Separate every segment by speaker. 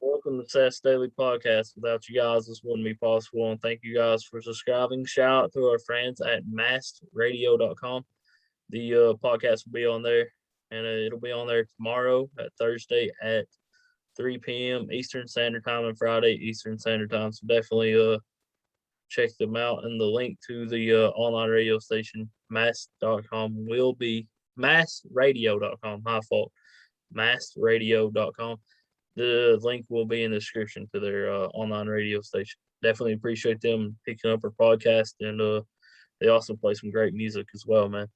Speaker 1: Welcome to Seth's Daily Podcast. Without you guys, this wouldn't be possible. And thank you guys for subscribing. Shout out to our friends at maskedradio.com. The podcast will be on there, and it'll be on there tomorrow at Thursday at 3 p.m. Eastern Standard Time and Friday Eastern Standard Time. So definitely check them out. And the link to the online radio station, mask.com, will be maskradio.com. My fault. Maskradio.com. The link will be in the description to their online radio station. Definitely appreciate them picking up our podcast, and they also play some great music as well, man.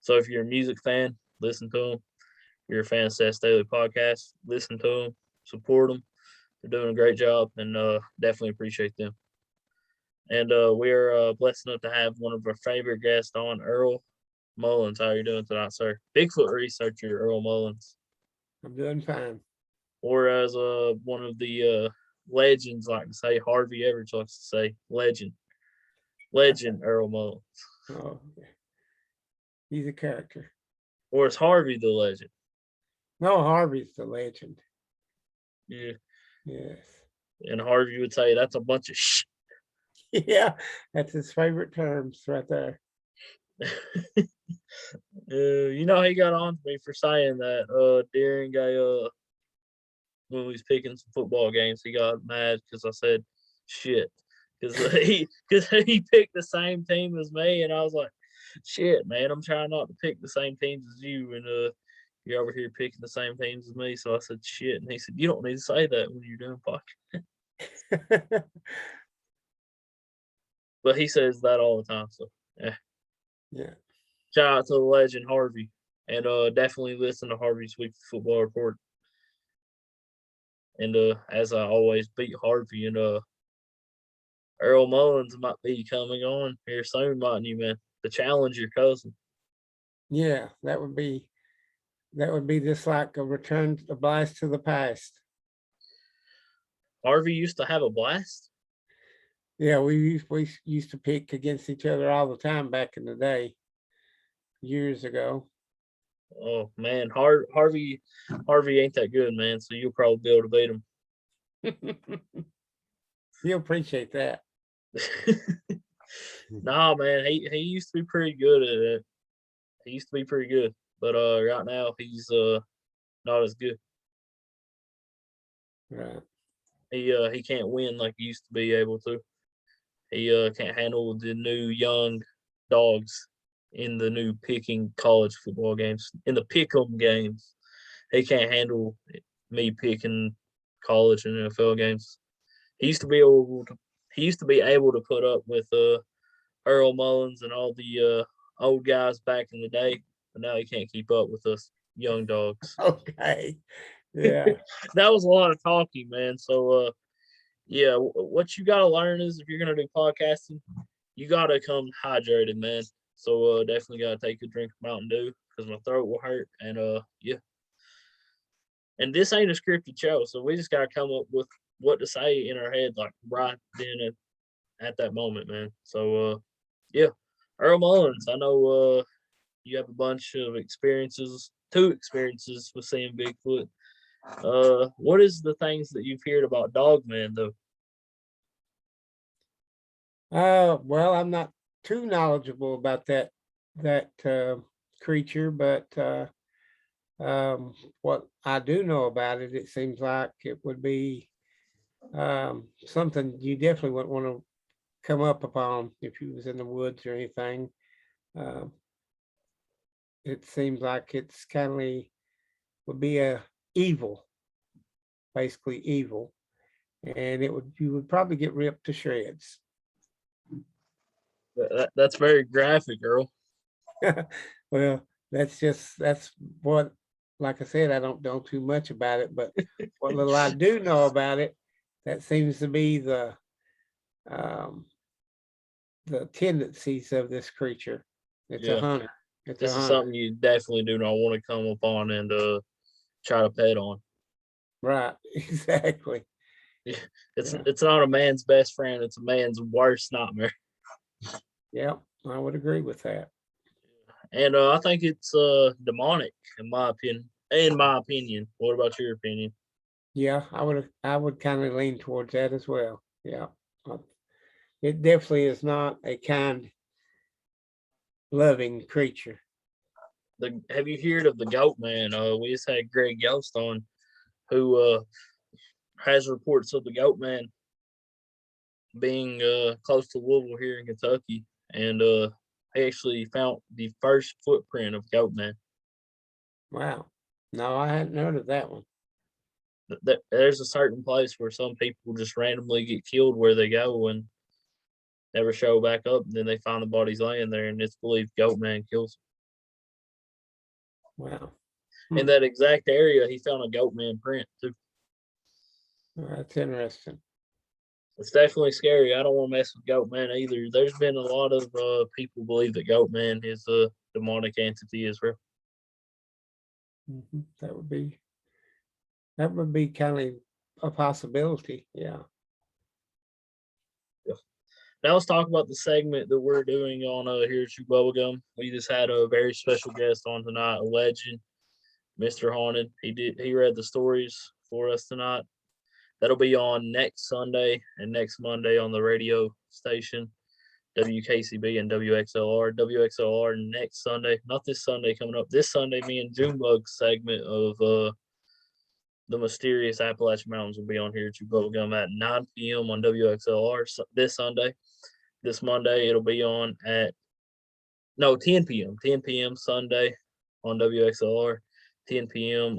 Speaker 1: So if you're a music fan, listen to them. If you're a fan of Seth's Daily Podcast, listen to them, support them. They're doing a great job, and definitely appreciate them. And we're blessed enough to have one of our favorite guests on, Earl Mullins. How are you doing tonight, sir? Bigfoot researcher Earl Mullins.
Speaker 2: I'm doing fine.
Speaker 1: Or as one of the legends like to say, Harvey Everett likes to say, legend Earl Mullins.
Speaker 2: Oh, he's a character.
Speaker 1: Or is Harvey the legend?
Speaker 2: No, Harvey's the legend.
Speaker 1: Yeah.
Speaker 2: Yes.
Speaker 1: And Harvey would say that's a bunch of shit.
Speaker 2: Yeah, that's his favorite terms right there.
Speaker 1: He got on to me for saying that during when we was picking some football games, he got mad because I said shit. Because he picked the same team as me, and I was like, shit, man, I'm trying not to pick the same teams as you, and you're over here picking the same teams as me. So I said shit, and he said, you don't need to say that when you're doing podcast. But he says that all the time, so
Speaker 2: yeah.
Speaker 1: Shout out to the legend Harvey, and definitely listen to Harvey's Weekly Football Report. And as I always beat Harvey, and Earl Mullins might be coming on here soon, mightn't you, man? To challenge your cousin.
Speaker 2: Yeah, that would be just like a blast to the past.
Speaker 1: Harvey used to have a blast.
Speaker 2: Yeah, we used to pick against each other all the time back in the day, years ago.
Speaker 1: Oh man, Harvey ain't that good, man. So you'll probably be able to beat him.
Speaker 2: He'll appreciate that.
Speaker 1: Nah, man, he used to be pretty good at it. He used to be pretty good, but right now he's not as good.
Speaker 2: Right.
Speaker 1: He can't win like he used to be able to. He can't handle the new young dogs in the new picking college football games. In the pick'em games, he can't handle me picking college and NFL games. He used to be able to put up with Earl Mullins and all the old guys back in the day, but now he can't keep up with us young dogs.
Speaker 2: Okay. Yeah.
Speaker 1: That was a lot of talking, man. So yeah, what you gotta learn is if you're gonna do podcasting, you gotta come hydrated, man. So definitely gotta take a drink of Mountain Dew because my throat will hurt. And yeah. And this ain't a scripted show, so we just gotta come up with what to say in our head, like right then at that moment, man. So yeah. Earl Mullins, I know you have a bunch of two experiences with seeing Bigfoot. What is the things that you've heard about Dogman though?
Speaker 2: Well, I'm not too knowledgeable about that creature, but what I do know about it, it seems like it would be something you definitely wouldn't want to come up upon if you was in the woods or anything. It seems like it's kind of would be basically evil, and you would probably get ripped to shreds.
Speaker 1: That's very graphic, Earl.
Speaker 2: Well, that's what, like I said, I don't know too much about it, but what little I do know about it, that seems to be the tendencies of this creature. It's a hunter.
Speaker 1: This is something you definitely do not want to come upon and try to pet on.
Speaker 2: Right, exactly.
Speaker 1: It's not a man's best friend, it's a man's worst nightmare.
Speaker 2: Yeah, I would agree with that.
Speaker 1: And I think it's demonic in my opinion. What about your opinion?
Speaker 2: Yeah, I would kind of lean towards that as well. Yeah. Uh, It definitely is not a kind, loving creature.
Speaker 1: Have you heard of the Goat Man? We just had Greg Yost on, who has reports of the Goat Man being close to Louisville here in Kentucky, and he actually found the first footprint of Goat Man.
Speaker 2: Wow. No, I hadn't heard of that one.
Speaker 1: There's a certain place where some people just randomly get killed where they go and never show back up, and then they find the bodies laying there, and it's believed Goat Man kills
Speaker 2: Wow.
Speaker 1: them. In that exact area, he found a Goat Man print too.
Speaker 2: That's interesting.
Speaker 1: It's definitely scary. I don't want to mess with Goat Man either. There's been a lot of people believe that Goat Man is a demonic entity as well.
Speaker 2: That would be kind of a possibility. Yeah.
Speaker 1: Now let's talk about the segment that we're doing on here at Chew Bubblegum. We just had a very special guest on tonight, a legend, Mr. Haunted. He read the stories for us tonight. That'll be on next Sunday and next Monday on the radio station, WKCB and WXLR. WXLR next Sunday, not this Sunday coming up. This Sunday, me and Junebug's segment of the mysterious Appalachian Mountains will be on here at Chew Bubblegum at 9 p.m. on WXLR this Sunday. This Monday, it'll be on at 10 p.m. 10 p.m. Sunday on WXLR, 10 p.m.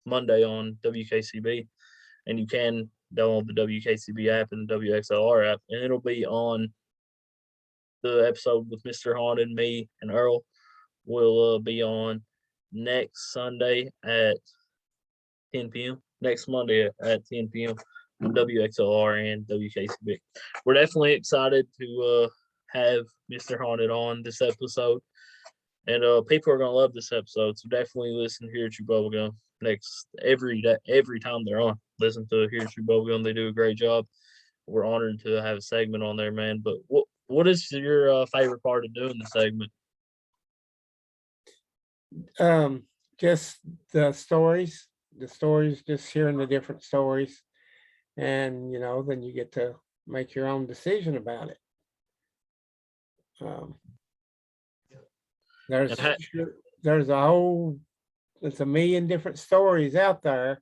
Speaker 1: Monday on WKCB, and you can download the WKCB app and the WXLR app, and it'll be on the episode with Mr. Haunted, me, and Earl. Will be on next Sunday at 10 p.m. Next Monday at 10 p.m. on WXLR and WKCB. We're definitely excited to have Mr. Haunted on this episode, and people are gonna love this episode. So definitely listen here at Chew Bubblegum every time they're on. Listen to here at Chew Bubblegum. They do a great job. We're honored to have a segment on there, man. But what is your favorite part of doing the segment?
Speaker 2: Just the stories, just hearing the different stories, and then you get to make your own decision about it. There's a whole, it's a million different stories out there,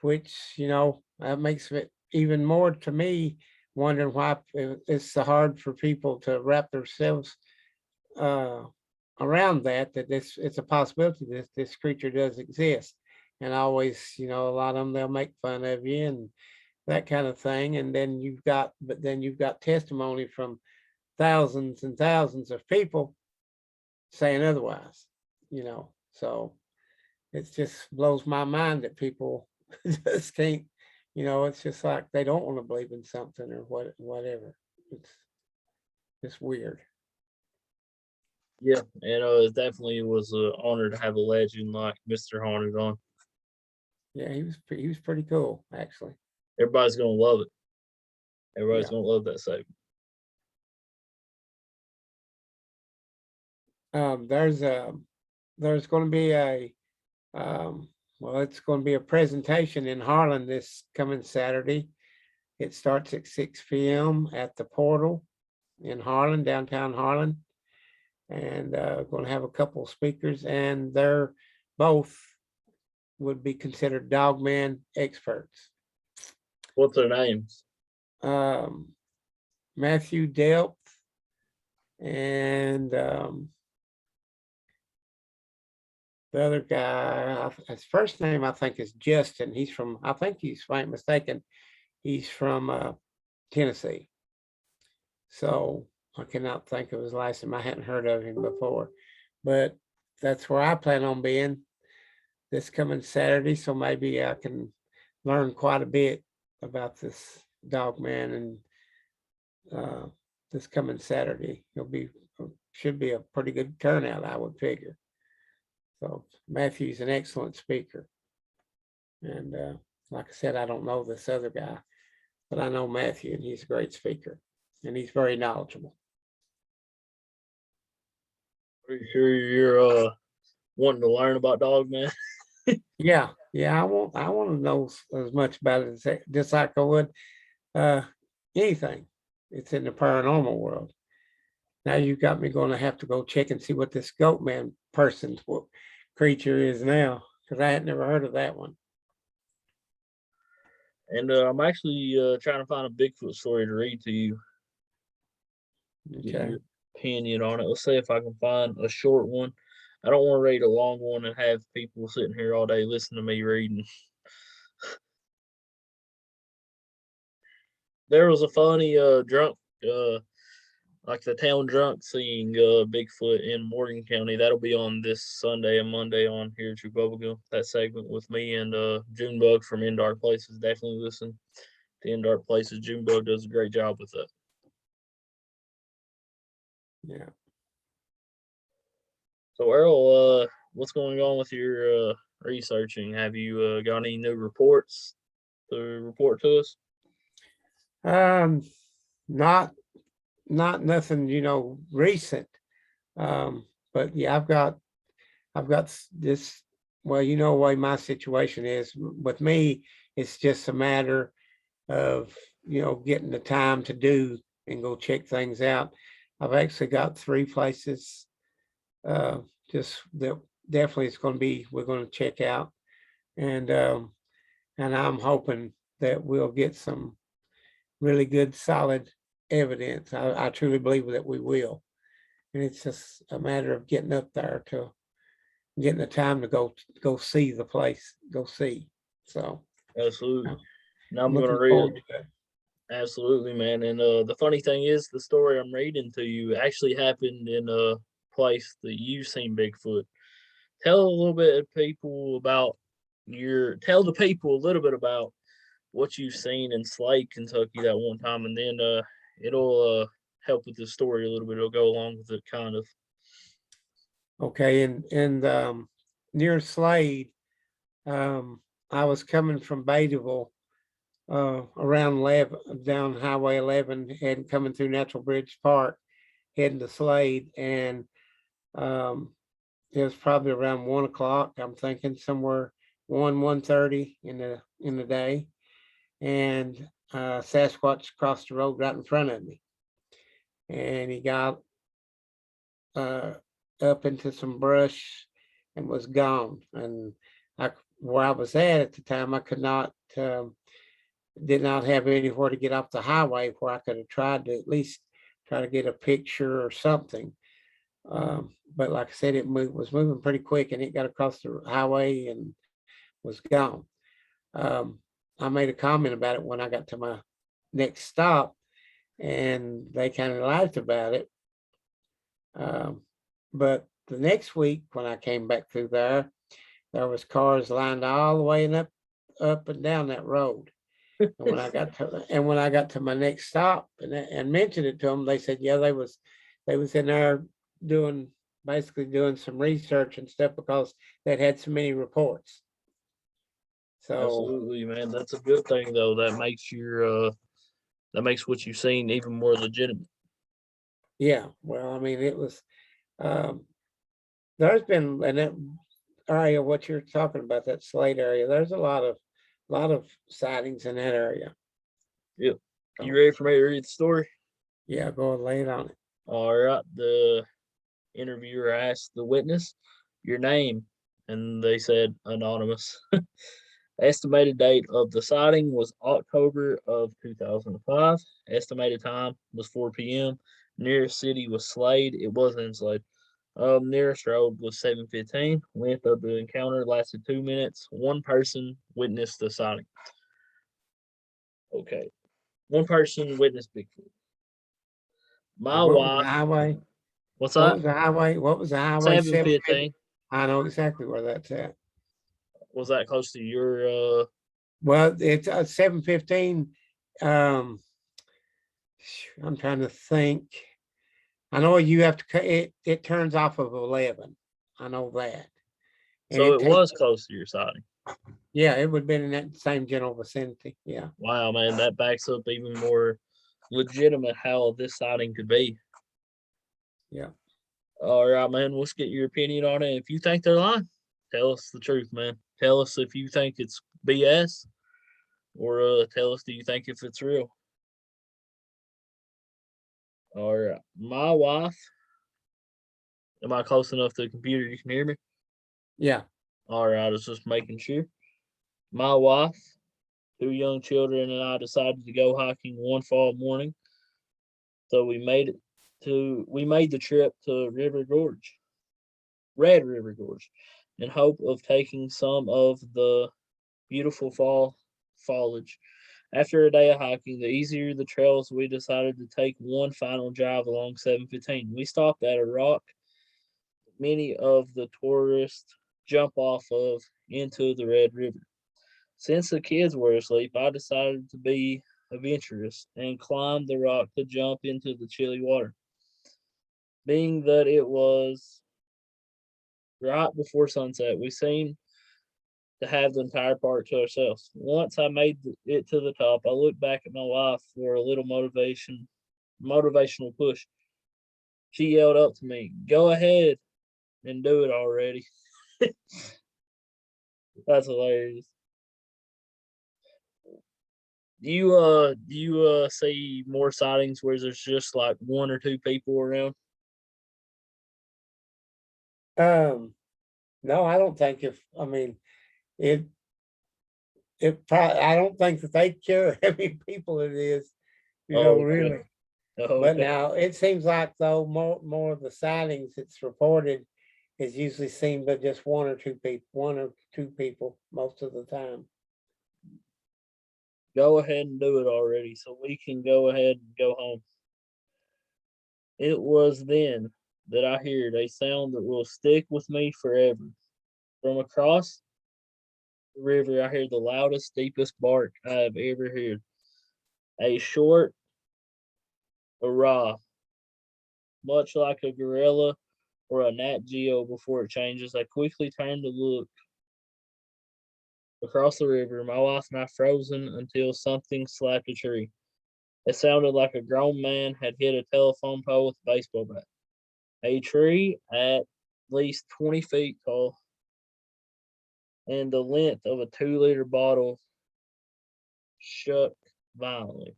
Speaker 2: which that makes it even more to me wondering why it's so hard for people to wrap themselves around that it's a possibility that this creature does exist. And always, a lot of them, they'll make fun of you and that kind of thing. And then you've got testimony from thousands and thousands of people saying otherwise, so it just blows my mind that people just can't, it's just like they don't want to believe in something or whatever. It's weird.
Speaker 1: Yeah, and it definitely was an honor to have a legend like Mr. Haunted on.
Speaker 2: Yeah, he was pretty cool, actually.
Speaker 1: Everybody's gonna love it. Everybody's gonna love that segment.
Speaker 2: There's going to be it's going to be a presentation in Harlan this coming Saturday. It starts at 6 p.m. at the Portal in Harlan, downtown Harlan, and going to have a couple of speakers, and they're both would be considered dogman experts.
Speaker 1: What's their names?
Speaker 2: Matthew Delp and the other guy, his first name I think is Justin. He's from, I think he's, if I ain't mistaken, he's from Tennessee. So I cannot think of his last name. I hadn't heard of him before, but that's where I plan on being this coming Saturday. So maybe I can learn quite a bit about this dog man, and this coming Saturday should be a pretty good turnout, I would figure. So Matthew's an excellent speaker, and like I said, I don't know this other guy, but I know Matthew, and he's a great speaker, and he's very knowledgeable.
Speaker 1: Pretty sure you're wanting to learn about dog man.
Speaker 2: Yeah, Yeah, I want to know as much about it as just like I would uh, anything. It's in the paranormal world. Now you got me going to have to go check and see what this goat man creature is now, because I had never heard of that one.
Speaker 1: And I'm actually trying to find a Bigfoot story to read to you, get
Speaker 2: Okay.
Speaker 1: your opinion on it. Let's see if I can find a short one. I don't want to read a long one and have people sitting here all day listening to me reading. There was a funny drunk, like the town drunk seeing Bigfoot in Morgan County. That'll be on this Sunday and Monday on here at Republican. That segment with me and Junebug from In Dark Places. Definitely listen to In Dark Places. Junebug does a great job with that.
Speaker 2: Yeah.
Speaker 1: So Earl, what's going on with your researching? Have you got any new reports to report to us?
Speaker 2: Um, not nothing, recent. But yeah, I've got this. Well, the way my situation is with me, it's just a matter of getting the time to do and go check things out. I've actually got 3 places uh, just that definitely it's going to be we're going to check out, and I'm hoping that we'll get some really good solid evidence. I truly believe that we will, and it's just a matter of getting up there to getting the time to go see the place, go see. So
Speaker 1: Absolutely.
Speaker 2: I'm
Speaker 1: Now I'm going to
Speaker 2: looking
Speaker 1: read it.
Speaker 2: forward to it.
Speaker 1: Absolutely, man. And the funny thing is, the story I'm reading to you actually happened in a place that you've seen Bigfoot. Tell a little bit of people about tell the people a little bit about what you've seen in Slade, Kentucky that one time, and then it'll help with the story a little bit. It'll go along with it, kind of.
Speaker 2: Okay, and near Slade, um, I was coming from Badeville around 11 down Highway 11, heading coming through Natural Bridge Park, heading to Slade, and um, it was probably around 1 o'clock. I'm thinking somewhere 1:30 in the day, and Sasquatch crossed the road right in front of me, and he got uh, up into some brush and was gone. And where I was at the time, I could not. Did not have anywhere to get off the highway where I could have tried to at least try to get a picture or something. But like I said, was moving pretty quick, and it got across the highway and was gone. Um, I made a comment about it when I got to my next stop, and they kind of laughed about it. But the next week, when I came back through there was cars lined all the way and up and down that road. And when I got to my next stop and mentioned it to them, they said, yeah, they was in there basically doing some research and stuff because they'd had so many reports. So
Speaker 1: Absolutely, man. That's a good thing, though. That makes what you've seen even more legitimate.
Speaker 2: yeah, well, I mean, it was um, there's been in that area what you're talking about, that Slate area. There's a lot of sightings in that area.
Speaker 1: Yep. You
Speaker 2: So
Speaker 1: ready for me to read the story?
Speaker 2: yeah, go and lay it on it.
Speaker 1: All right. The interviewer asked the witness, "Your name?" And they said, "Anonymous." Estimated date of the sighting was October of 2005. Estimated time was 4 p.m. Nearest city was Slade. It was in Slade. Nearest road was 7:15. Length of the encounter lasted 2 minutes. One person witnessed the sighting. Okay. One person witnessed Bigfoot. My
Speaker 2: And what was the
Speaker 1: wife,
Speaker 2: highway?
Speaker 1: what's
Speaker 2: What
Speaker 1: that?
Speaker 2: was the highway? What was the highway? 750.
Speaker 1: 7:15.
Speaker 2: I know exactly where that's at.
Speaker 1: Was that close to your
Speaker 2: Well, it's 715. Um, I'm trying to think. I know you have to it. It turns off of 11. I know that, and
Speaker 1: so
Speaker 2: it
Speaker 1: it
Speaker 2: takes.
Speaker 1: was close to your sighting.
Speaker 2: Yeah, it would have been in that same general vicinity. Yeah.
Speaker 1: Wow, man, that backs up even more legitimate how this sighting could be.
Speaker 2: Yeah.
Speaker 1: All right, man, let's get your opinion on it. If you think they're lying, Tell us the truth, man. Tell us if you think it's BS, or tell us, do you think if it's real? All right. My wife, am I close enough to the computer you can hear me?
Speaker 2: Yeah.
Speaker 1: All right, I was just making sure. My wife, two young children, and I decided to go hiking one fall morning. So we made the trip to River Gorge, Red River Gorge, in hope of taking some of the beautiful fall foliage. After a day of hiking, the easier the trails, we decided to take one final drive along 715. We stopped at a rock many of the tourists jump off of into the Red River. Since the kids were asleep, I decided to be adventurous and climbed the rock to jump into the chilly water. Being that it was right before sunset, we seemed to have the entire park to ourselves. Once I made it to the top, I looked back at my wife for a little motivational push. She yelled up to me, "Go ahead and do it already." That's hilarious. Do you see more sightings where there's just like one or two people around?
Speaker 2: Um, no, I don't think I mean, it probably, I don't think that they care how many people it is,
Speaker 1: Oh, okay.
Speaker 2: really.
Speaker 1: Oh,
Speaker 2: But
Speaker 1: okay.
Speaker 2: now it seems like though more of the sightings it's reported is usually seen by just one or two people most of the time.
Speaker 1: Go ahead and do it already so we can go ahead and go home. It was then that I heard a sound that will stick with me forever. From across the river, I heard the loudest, deepest bark I have ever heard. A short hurrah, much like a gorilla or a Nat Geo before it changes. I quickly turned to look across the river, my wife and I frozen until something slapped a tree. It sounded like a grown man had hit a telephone pole with a baseball bat. A tree at least 20 feet tall and the length of a 2-liter bottle shook violently.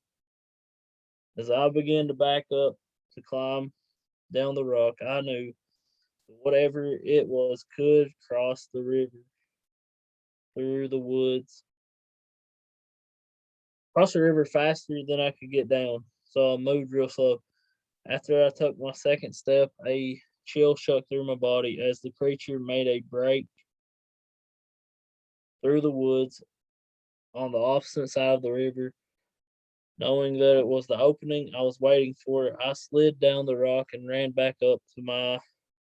Speaker 1: As I began to back up to climb down the rock, I knew that whatever it was could cross the river through the woods, cross the river faster than I could get down. So I moved real slow. After I took my second step, a chill shook through my body as the creature made a break through the woods on the opposite side of the river. Knowing that it was the opening I was waiting for, I slid down the rock and ran back up to my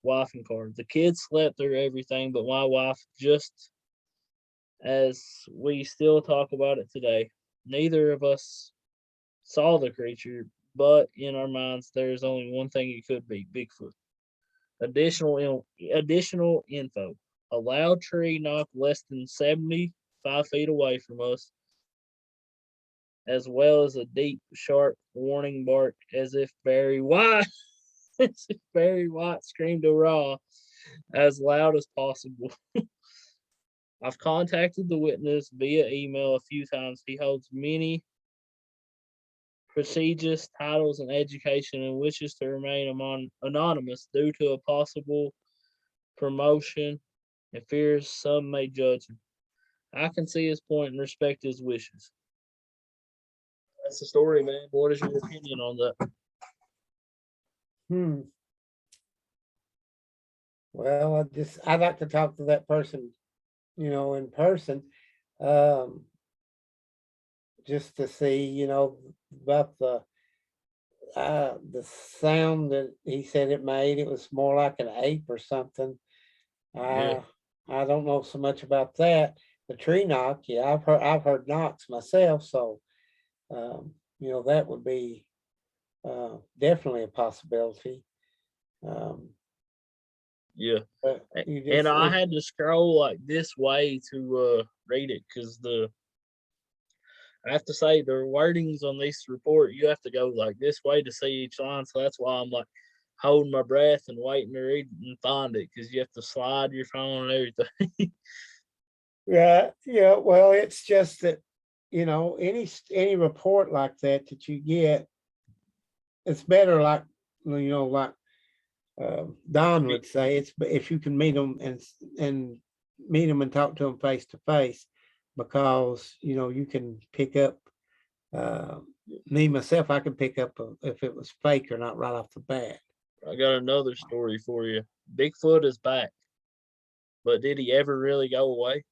Speaker 1: wife and car. The kids slept through everything, but my wife, just as we still talk about it today, neither of us saw the creature, but in our minds, there is only one thing it could be: Bigfoot. Additional info: a loud tree knocked less than 75 feet away from us, as well as a deep, sharp warning bark, as if Barry White, as if Barry White screamed hurrah as loud as possible. I've contacted the witness via email a few times. He holds many prestigious titles in education and wishes to remain anonymous due to a possible promotion and fears some may judge him. I can see his point and respect his wishes. That's the story, man. What is your opinion on that?
Speaker 2: Hmm. Well, I'd like to talk to that person, in person, um, just to see, about the sound that he said it made. It was more like an ape or something.
Speaker 1: Yeah,
Speaker 2: I I don't know so much about that. The tree knock, yeah, I've heard knocks myself, so that would be definitely a possibility. Um,
Speaker 1: yeah.
Speaker 2: but you
Speaker 1: And
Speaker 2: just
Speaker 1: I had to scroll like this way to read it because I have to say the wordings on this report, you have to go like this way to see each line. So that's why I'm like holding my breath and waiting to read and find it because you have to slide your phone and everything.
Speaker 2: Yeah, yeah. Well, it's just that, any report like that that you get, it's better like, like Don would say, it's if you can meet them and meet them and talk to them face to face, because you can pick up. Uh, Me myself, I can pick up if it was fake or not right off the bat.
Speaker 1: I got another story for you. Bigfoot is back, but did he ever really go away?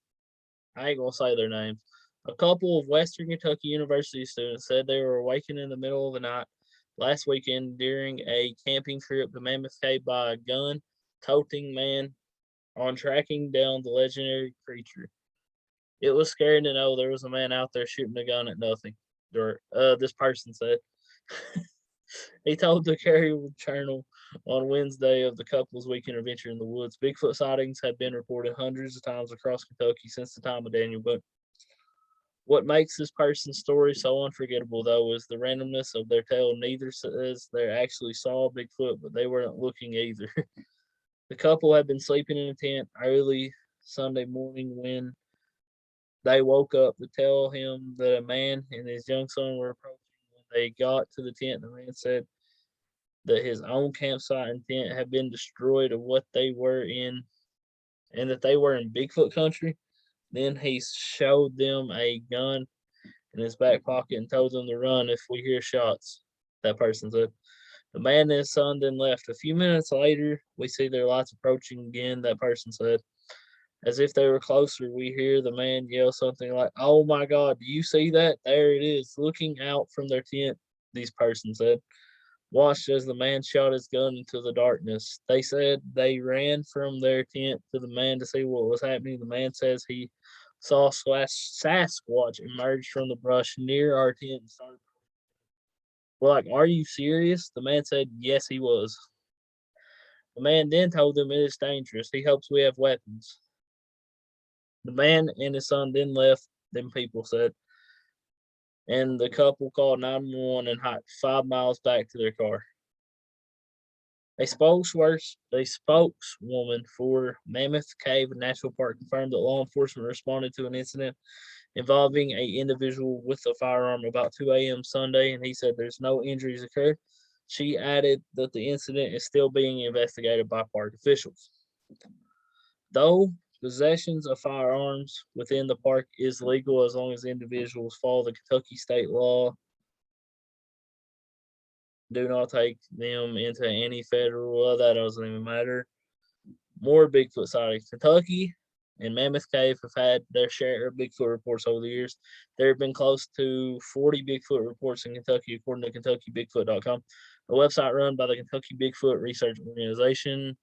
Speaker 1: I ain't gonna say their names. A couple of Western Kentucky University students said they were awakened in the middle of the night last weekend during a camping trip to Mammoth Cave by a gun toting man on tracking down the legendary creature. It was scary to know there was a man out there shooting a gun at nothing. This person said. He told the Carrier Journal on Wednesday of the couple's weekend adventure in the woods. Bigfoot sightings have been reported hundreds of times across Kentucky since the time of Daniel Boone. What makes this person's story so unforgettable, though, is the randomness of their tale. Neither says they actually saw Bigfoot, but they weren't looking either. The couple had been sleeping in a tent early Sunday morning when they woke up to tell him that a man and his young son were approaching. When they got to the tent, the man said that his own campsite and tent had been destroyed of what they were in and that they were in Bigfoot country. Then he showed them a gun in his back pocket and told them to run if we hear shots. That person said. The man and his son then left. A few minutes later, we see their lights approaching again, that person said. As if they were closer, we hear the man yell something like, "Oh my God, do you see that? There it is, looking out from their tent," these person said. Watched as the man shot his gun into the darkness. They said they ran from their tent to the man to see what was happening. The man says he saw Sasquatch emerge from the brush near our tent and started. We're like, "Are you serious?" The man said, "Yes, he was." The man then told them it is dangerous. He hopes we have weapons. The man and his son then left, them people said, and the couple called 911 and hiked 5 miles back to their car. A spokeswoman for Mammoth Cave National Park confirmed that law enforcement responded to an incident involving an individual with a firearm about 2 a.m. Sunday, and he said there's no injuries occurred. She added that the incident is still being investigated by park officials. Though possessions of firearms within the park is legal as long as individuals follow the Kentucky state law, do not take them into any federal law. That doesn't even matter. More Bigfoot sightings. Kentucky and Mammoth Cave have had their share of Bigfoot reports over the years. There have been close to 40 Bigfoot reports in Kentucky, according to KentuckyBigfoot.com, a website run by the Kentucky Bigfoot Research Organization.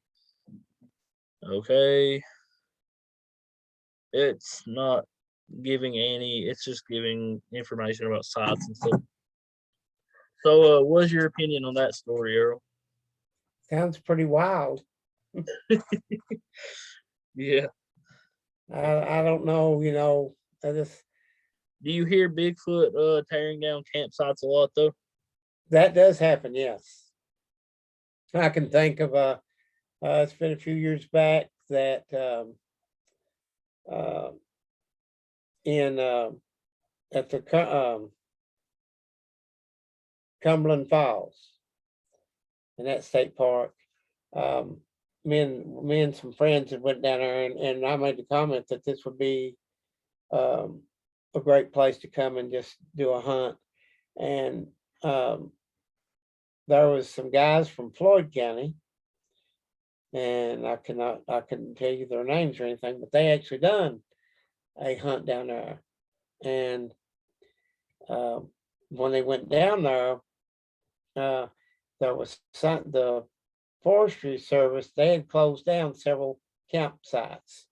Speaker 1: Okay. It's not giving any, it's just giving information about sites and stuff. So, what's your opinion on that story, Earl?
Speaker 2: Sounds pretty wild.
Speaker 1: Yeah.
Speaker 2: I don't know, I just
Speaker 1: Do you hear Bigfoot tearing down campsites a lot though?
Speaker 2: that does happen, yes. I can think of it's been a few years back that uh, in at the Cumberland Falls in that state park. Um, me and some friends had went down there, and I made the comment that this would be um, a great place to come and just do a hunt. And there was some guys from Floyd County, and I couldn't tell you their names or anything, but they actually done a hunt down there. And when they went down there, uh, there was the Forestry Service. They had closed down several campsites,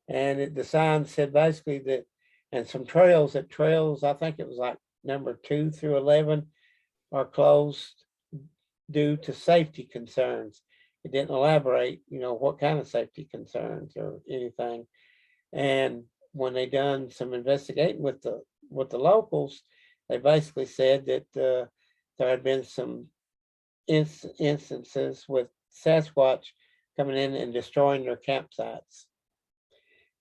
Speaker 2: and the sign said basically that, and some trails. That trails, I think it was like number 2 through 11, are closed due to safety concerns. It didn't elaborate, what kind of safety concerns or anything. And when they done some investigating with the locals, they basically said that there had been some instances with Sasquatch coming in and destroying their campsites.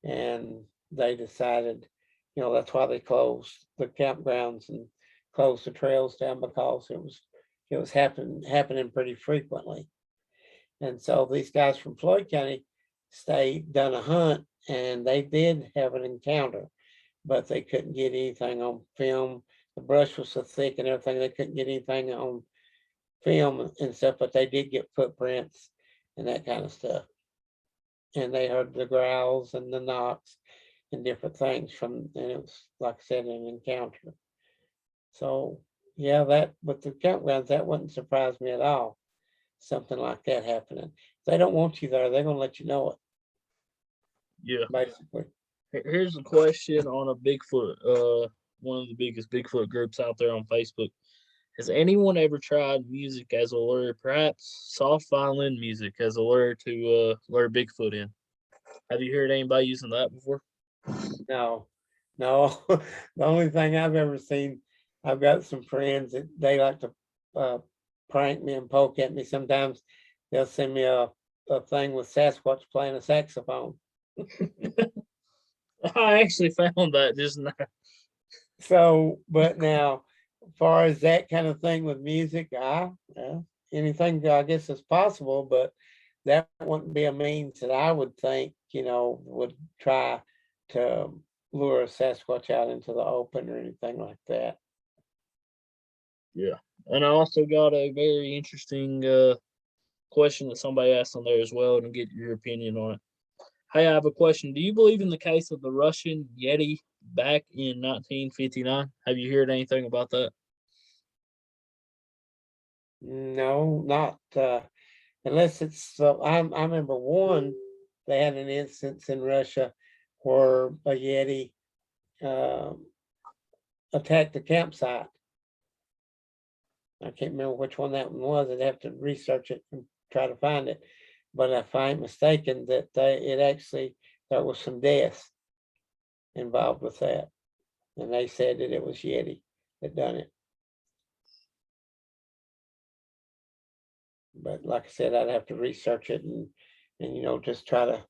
Speaker 2: And they decided, that's why they closed the campgrounds and closed the trails down, because it was happening pretty frequently. And so these guys from Floyd County done a hunt, and they did have an encounter, but they couldn't get anything on film. The brush was so thick and everything, they couldn't get anything on film and stuff, but they did get footprints and that kind of stuff. And they heard the growls and the knocks and different things and it was, like I said, an encounter. So yeah, that with the campgrounds, that wouldn't surprise me at all. Something like that happening. If they don't want you there, they're gonna let you know it,
Speaker 1: Yeah.
Speaker 2: basically.
Speaker 1: Here's a question on a Bigfoot, one of the biggest Bigfoot groups out there on Facebook. Has anyone ever tried music as a lure, perhaps soft violin music as a lure to lure Bigfoot in? Have you heard anybody using that before?
Speaker 2: No, no. The only thing I've ever seen, I've got some friends that they like to prank me and poke at me. Sometimes they'll send me a thing with Sasquatch playing a saxophone.
Speaker 1: I actually found that just now.
Speaker 2: So, but now, as far as that kind of thing with music, anything I guess is possible, but that wouldn't be a means that I would think, would try to lure a Sasquatch out into the open or anything like that.
Speaker 1: Yeah. And I also got a very interesting question that somebody asked on there as well, and get your opinion on it. Hey, I have a question. Do you believe in the case of the Russian Yeti back in 1959? Have you heard anything about that?
Speaker 2: No, not unless it's. I remember one. They had an instance in Russia where a Yeti um attacked the campsite. I can't remember which one that one was. I'd have to research it and try to find it. But if I ain't mistaken, that there was some deaths involved with that, and they said that it was Yeti that done it. But like I said, I'd have to research it and just try to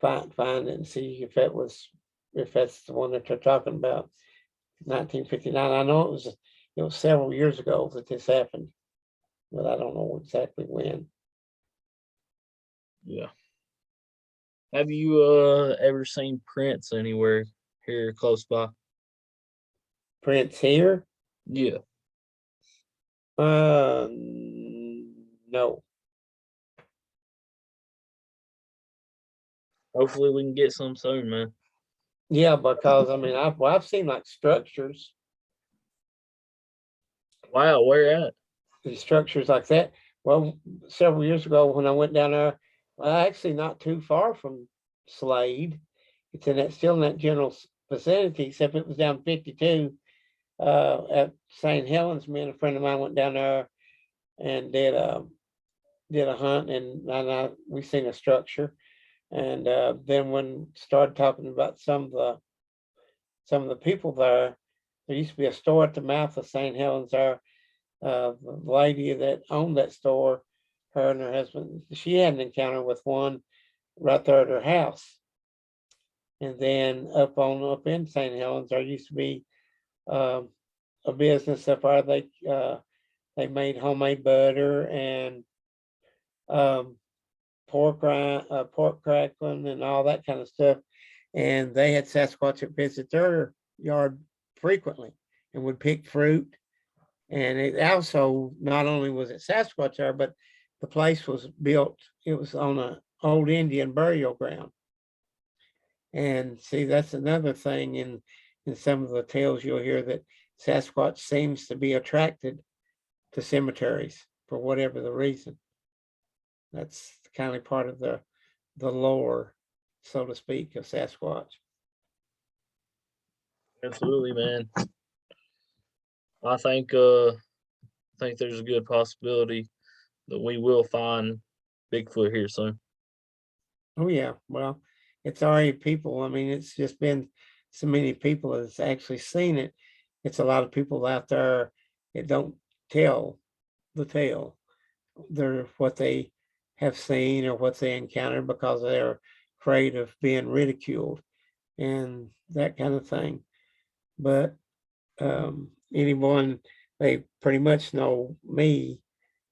Speaker 2: find it and see if that's the one that they're talking about. 1959. I know it was several years ago that this happened, but I don't know exactly when.
Speaker 1: Yeah. Have you ever seen Prince anywhere here close by?
Speaker 2: Prince here?
Speaker 1: Yeah.
Speaker 2: No.
Speaker 1: Hopefully we can get some soon, man.
Speaker 2: Yeah, because I mean, I've seen like structures,
Speaker 1: Wow, where at?
Speaker 2: structures like that. Well, several years ago when I went down there, well, actually not too far from Slade. It's still in that general vicinity, except it was down 52 at St. Helens. Me and a friend of mine went down there and did a hunt, and we seen a structure. And then when started talking about some of the people there, there used to be a store at the mouth of St. Helens there. The lady that owned that store, her and her husband, she had an encounter with one right there at her house. And then up in St. Helens, there used to be a business up there. They made homemade butter and pork crackling and all that kind of stuff. And they had Sasquatch that visit their yard frequently and would pick fruit. And it also, not only was it Sasquatch there, but the place was built, it was on an old Indian burial ground. And see, that's another thing in some of the tales you'll hear, that Sasquatch seems to be attracted to cemeteries for whatever the reason. That's kind of part of the lore, so to speak, of Sasquatch.
Speaker 1: Absolutely, man. I think there's a good possibility that we will find Bigfoot here soon.
Speaker 2: Oh yeah, well, it's already people. I mean, it's just been so many people that's actually seen it. It's a lot of people out there that don't tell the tale. what they have seen or what they encountered because they're afraid of being ridiculed and that kind of thing. But anyone, they pretty much know me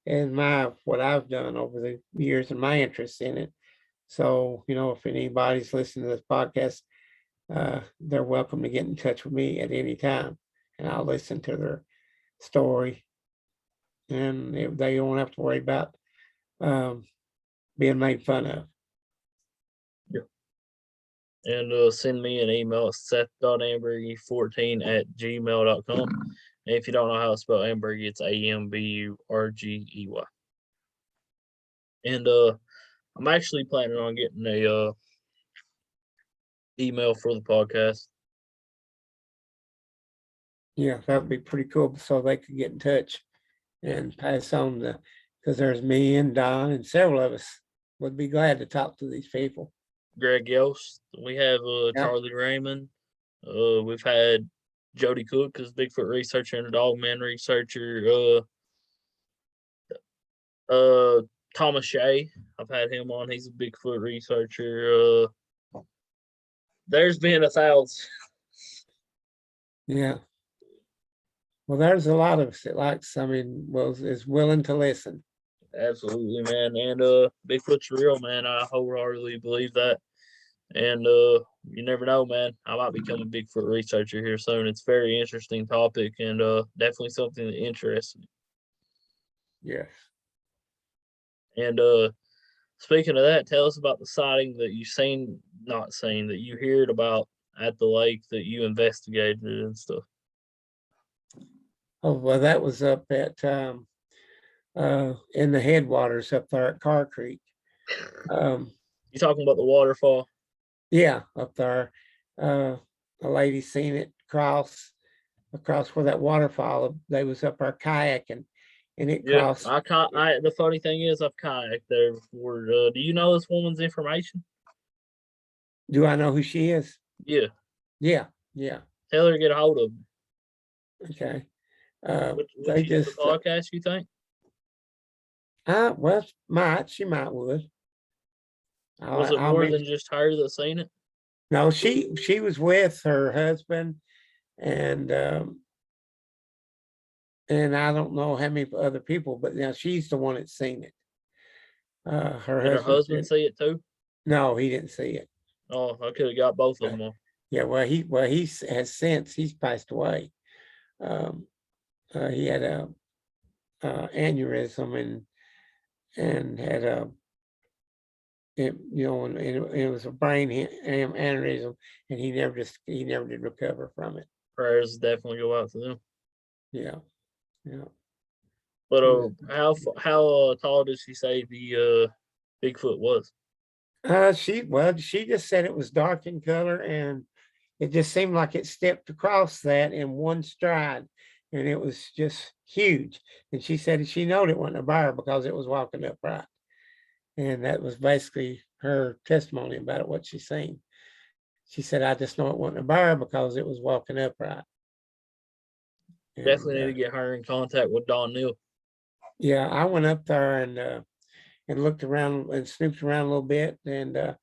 Speaker 2: and what I've done over the years and my interest in it. So, if anybody's listening to this podcast, they're welcome to get in touch with me at any time, and I'll listen to their story, and they don't have to worry about um, being made fun of.
Speaker 1: Yeah. And send me an email at seth.ambergy14@gmail.com. And if you don't know how to spell Ambergy, it's Amburgey. And I'm actually planning on getting a email for the podcast.
Speaker 2: Yeah, that would be pretty cool. So they could get in touch and pass on because there's me and Don and several of us would be glad to talk to these people.
Speaker 1: Greg Yost. We have
Speaker 2: Yeah.
Speaker 1: Charlie Raymond. We've had Jody Cook as Bigfoot researcher and a Dogman researcher. Thomas Shea. I've had him on. He's a Bigfoot researcher. There's been 1,000.
Speaker 2: Yeah. Well, there's a lot of us that likes, is willing to listen.
Speaker 1: Absolutely, man. And Bigfoot's real, man. I wholeheartedly believe that. And you never know, man. I might become a Bigfoot researcher here soon. It's a very interesting topic and definitely something that interests me.
Speaker 2: Yes.
Speaker 1: And speaking of that, tell us about the sighting that you that you heard about at the lake that you investigated and stuff.
Speaker 2: Oh, well, that was up at in the headwaters up there at Car Creek.
Speaker 1: You talking about the waterfall?
Speaker 2: Yeah, up there. A lady seen it across where that waterfall. They was up there kayaking, and it
Speaker 1: Yeah,
Speaker 2: crossed.
Speaker 1: The funny thing is, I've kayaked there before. Do you know this woman's information?
Speaker 2: Do I know who she is?
Speaker 1: Yeah.
Speaker 2: Yeah, yeah.
Speaker 1: Tell her to get a hold of me.
Speaker 2: Okay.
Speaker 1: Would
Speaker 2: They
Speaker 1: she do the
Speaker 2: just
Speaker 1: podcast, you think?
Speaker 2: well, she might would.
Speaker 1: Was it
Speaker 2: I'll
Speaker 1: more
Speaker 2: mention.
Speaker 1: than just her that seen it?
Speaker 2: No, she was with her husband, and I don't know how many other people, but now she's the one that's seen it. Her
Speaker 1: Did her husband
Speaker 2: husband.
Speaker 1: see it too?
Speaker 2: No, he didn't see it.
Speaker 1: Oh, I could have got both of them on.
Speaker 2: Yeah, well, he's passed away. He had a aneurysm and had it was a brain aneurysm, and he never did recover from it.
Speaker 1: Prayers definitely go out to them.
Speaker 2: Yeah, yeah.
Speaker 1: But how tall did she say the Bigfoot was?
Speaker 2: She just said it was dark in color, and it just seemed like it stepped across that in one stride, and it was just huge. And she said she knowed it wasn't a bear because it was walking upright. And that was basically her testimony about it, what she seen. She said, I just know it wasn't a bear because it was walking upright.
Speaker 1: Definitely need to get her in contact with Don Neal.
Speaker 2: Yeah, I went up there and looked around and snooped around a little bit and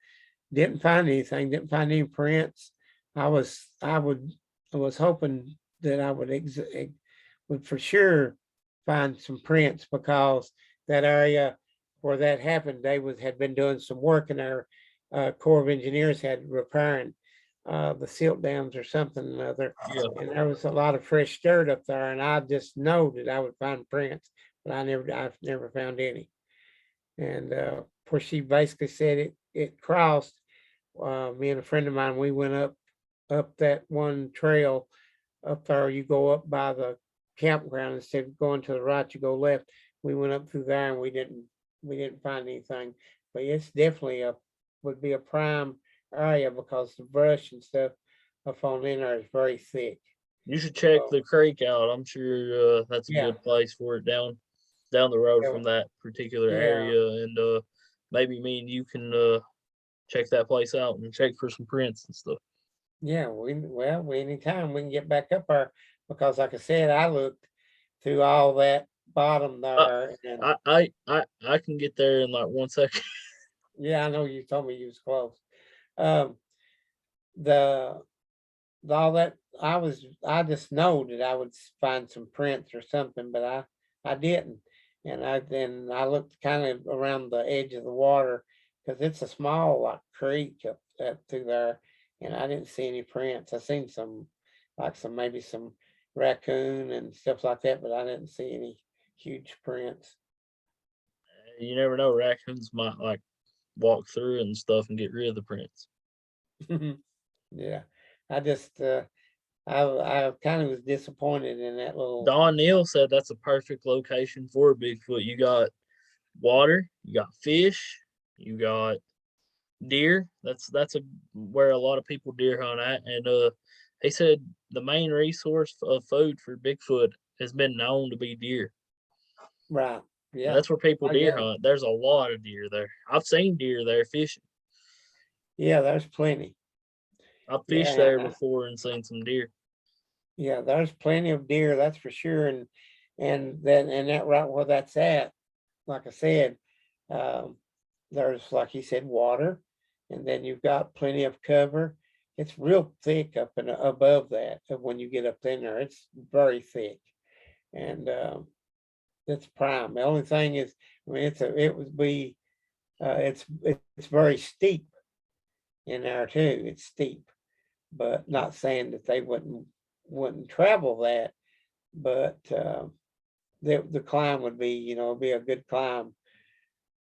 Speaker 2: didn't find anything, didn't find any prints. I was hoping that I would for sure find some prints because that area where that happened, had been doing some work, and our Corps of Engineers had repairing the silt dams or something or other.
Speaker 1: Yeah.
Speaker 2: And there was a lot of fresh dirt up there, and I just know that I would find prints, but I've never found any. And of course, she basically said it crossed. Me and a friend of mine, we went up that one trail up there. You go up by the campground instead of going to the right, you go left. We went up through there, and we didn't find anything. But it's definitely would be a prime area because the brush and stuff up on in there is very thick.
Speaker 1: You should check the creek out. I'm sure that's a good place for it down the road from that particular area. And maybe me and you can check that place out and check for some prints and stuff.
Speaker 2: Yeah, anytime we can get back up there because, like I said, I looked through all that bottom
Speaker 1: I
Speaker 2: there, and
Speaker 1: I can get there in like 1 second.
Speaker 2: yeah, I know you told me you was close. Um, the all that I just know that I would find some prints or something, but I didn't. And I looked kind of around the edge of the water because it's a small like creek up through there, and I didn't see any prints. I seen some like some maybe some raccoon and stuff like that, but I didn't see any huge prints.
Speaker 1: You never know, raccoons might like walk through and stuff and get rid of the prints.
Speaker 2: Yeah, I just I kind of was disappointed in that little.
Speaker 1: Don Neal said that's a perfect location for a Bigfoot. You got water, you got fish, you got deer. That's a where a lot of people deer hunt at. And he said the main resource of food for Bigfoot has been known to be deer.
Speaker 2: Right.
Speaker 1: And
Speaker 2: Yeah.
Speaker 1: that's where people
Speaker 2: Oh
Speaker 1: deer
Speaker 2: yeah.
Speaker 1: hunt. There's a lot of deer there. I've seen deer there fishing.
Speaker 2: Yeah, there's plenty.
Speaker 1: I've fished
Speaker 2: Yeah,
Speaker 1: there before and seen some deer.
Speaker 2: yeah, there's plenty of deer, that's for sure. And that right where that's at, like I said, um, there's like you said, water, and then you've got plenty of cover. It's real thick up and above that. When you get up in there, it's very thick, and it's prime. The only thing is, I mean, it would be it's very steep in there too. It's steep, but not saying that they wouldn't travel that, but the climb would be, be a good climb.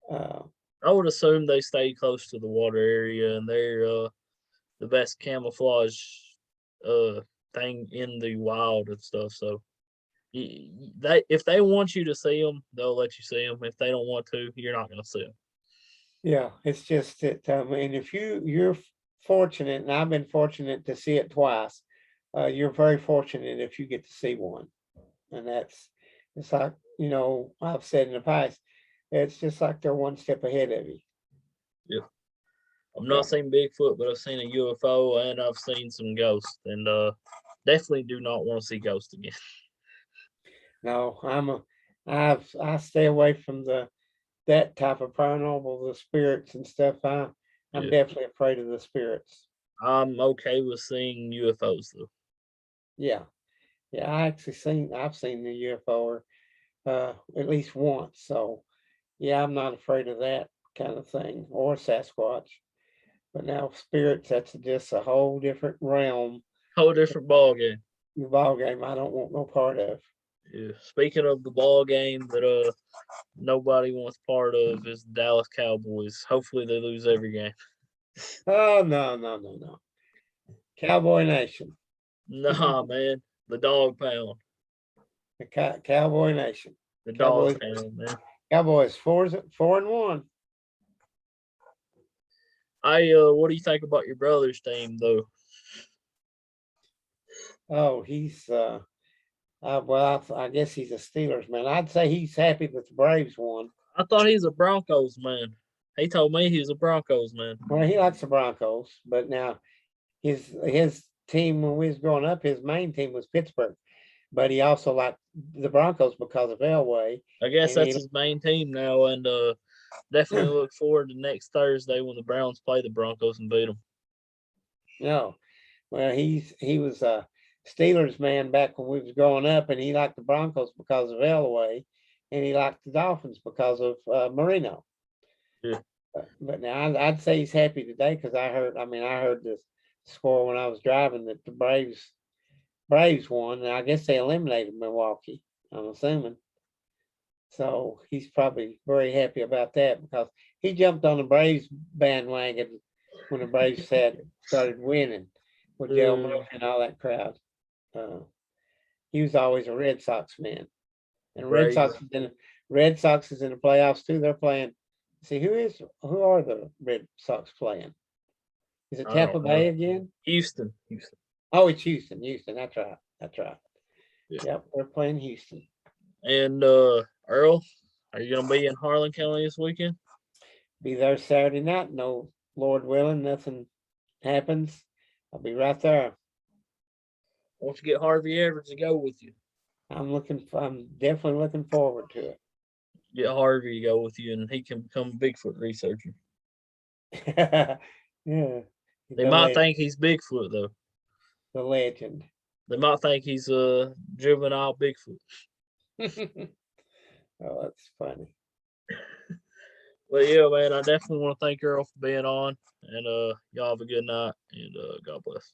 Speaker 2: Uh,
Speaker 1: I would assume they stay close to the water area and they're the best camouflage uh thing in the wild and stuff. So they if they want you to see them, they'll let you see them. If they don't want to, you're not going to see them.
Speaker 2: yeah, it's just that, and if you're fortunate, and I've been fortunate to see it twice, you're very fortunate if you get to see one, and it's like I've said in the past, it's just like they're one step ahead of you.
Speaker 1: Yeah, I've
Speaker 2: Yeah.
Speaker 1: not seen Bigfoot, but I've seen a UFO and I've seen some ghosts, and definitely do not want to see ghosts again.
Speaker 2: No, I stay away from that type of paranormal, the spirits and stuff. I'm
Speaker 1: Yeah,
Speaker 2: definitely afraid of the spirits.
Speaker 1: I'm okay with seeing UFOs though.
Speaker 2: Yeah, yeah. I've seen the UFO or, at least once. So yeah, I'm not afraid of that kind of thing or Sasquatch. But now spirits, that's just a whole different realm.
Speaker 1: Whole different ball game.
Speaker 2: The ball game I don't want no part of.
Speaker 1: Yeah. Speaking of the ball game that nobody wants part of is the Dallas Cowboys. Hopefully they lose every game.
Speaker 2: Oh no, no, no, no. Cowboy Nation.
Speaker 1: Nah, man. The dog pound.
Speaker 2: The Cowboy Nation.
Speaker 1: The dog
Speaker 2: Cowboys
Speaker 1: pound, man.
Speaker 2: Cowboys 4-1.
Speaker 1: What do you think about your brother's team though?
Speaker 2: Oh, he's well, I guess he's a Steelers man. I'd say he's happy that the Braves won.
Speaker 1: I thought he's a Broncos man. He told me he was a Broncos man.
Speaker 2: Well, he likes the Broncos, but now his team when we was growing up, his main team was Pittsburgh, but he also liked the Broncos because of Elway,
Speaker 1: I guess
Speaker 2: and
Speaker 1: that's
Speaker 2: he
Speaker 1: his main team now, and definitely look forward to next Thursday when the Browns play the Broncos and beat them.
Speaker 2: no, well he was a Steelers man back when we was growing up, and he liked the Broncos because of Elway, and he liked the Dolphins because of Marino.
Speaker 1: Yeah.
Speaker 2: But now I'd say he's happy today because I heard this score when I was driving that the Braves won, and I guess they eliminated Milwaukee, I'm assuming. So he's probably very happy about that because he jumped on the Braves bandwagon when the Braves had started winning with Joe Murphy and all that crowd. Uh, he was always a Red Sox man, and
Speaker 1: Braves.
Speaker 2: Red Sox is in the playoffs too. They're playing. See who are the Red Sox playing? Is it
Speaker 1: I
Speaker 2: Tampa
Speaker 1: don't know.
Speaker 2: Bay again?
Speaker 1: Houston.
Speaker 2: Oh, it's Houston. Houston. That's right. That's right.
Speaker 1: Yeah.
Speaker 2: Yep, we're playing Houston.
Speaker 1: And Earl, are you gonna be in Harlan County this weekend?
Speaker 2: Be there Saturday night. No, Lord willing, nothing happens. I'll be right there.
Speaker 1: Why don't you get Harvey Everett to go with you?
Speaker 2: I'm definitely looking forward to it.
Speaker 1: Get Harvey to go with you, and he can become a Bigfoot researcher.
Speaker 2: Yeah,
Speaker 1: They
Speaker 2: the
Speaker 1: might
Speaker 2: legend,
Speaker 1: think he's Bigfoot though.
Speaker 2: the legend.
Speaker 1: They might think he's a juvenile Bigfoot.
Speaker 2: Oh, that's funny.
Speaker 1: But yeah, man, I definitely want to thank Earl for being on, and y'all have a good night, and God bless.